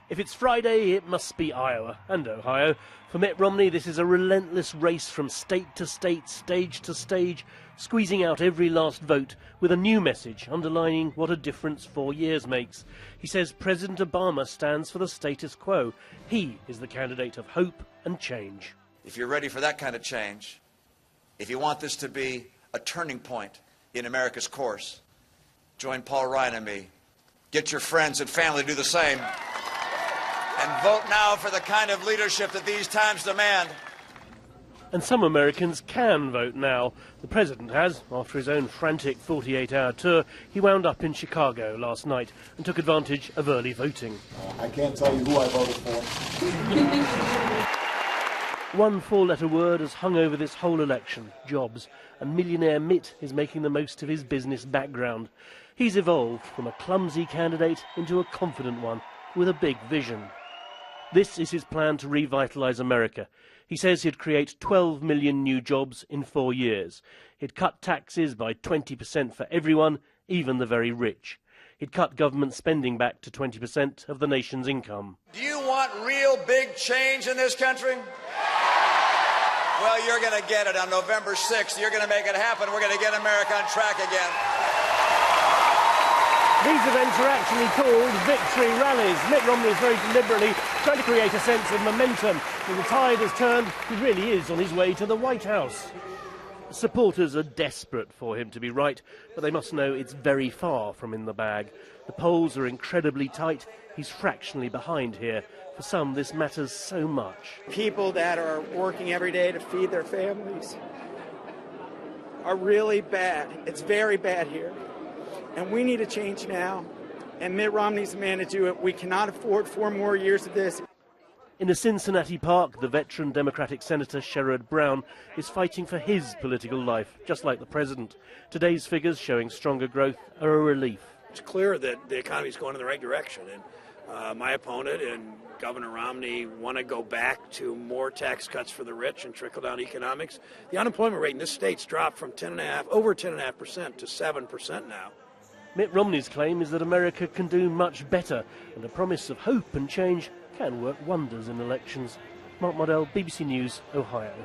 If it's Friday, it must be Iowa and Ohio. For Mitt Romney, this is a relentless race from state to state, stage to stage, squeezing out every last vote with a new message underlining what a difference 4 years makes. He says President Obama stands for the status quo. He is the candidate of hope and change. If you're ready for that kind of change, if you want this to be a turning point in America's course, join Paul Ryan and me. Get your friends and family to do the same. And vote now for the kind of leadership that these times demand. And some Americans can vote now. The president has. After his own frantic 48-hour tour, he wound up in Chicago last night and took advantage of early voting. I can't tell you who I voted for. One four-letter word has hung over this whole election: jobs. And millionaire Mitt is making the most of his business background. He's evolved from a clumsy candidate into a confident one with a big vision. This is his plan to revitalise America. He says he'd create 12 million new jobs in 4 years. He'd cut taxes by 20% for everyone, even the very rich. He'd cut government spending back to 20% of the nation's income. Do you want real big change in this country? Well, you're going to get it on November 6th. You're going to make it happen. We're going to get America on track again. These events are actually called victory rallies. Mitt Romney is very deliberately trying to create a sense of momentum. When the tide has turned, he really is on his way to the White House. Supporters are desperate for him to be right, but they must know it's very far from in the bag. The polls are incredibly tight. He's fractionally behind here. For some, this matters so much. People that are working every day to feed their families are really bad. It's very bad here. And we need a change now. And Mitt Romney's the man to do it. We cannot afford 4 more years of this. In a Cincinnati park, the veteran Democratic Senator Sherrod Brown is fighting for his political life, just like the president. Today's figures showing stronger growth are a relief. It's clear that the economy is going in the right direction. And my opponent and Governor Romney want to go back to more tax cuts for the rich and trickle-down economics. The unemployment rate in this state's dropped from over 10.5% to 7% now. Mitt Romney's claim is that America can do much better, and the promise of hope and change can work wonders in elections. Mark Modell, BBC News, Ohio.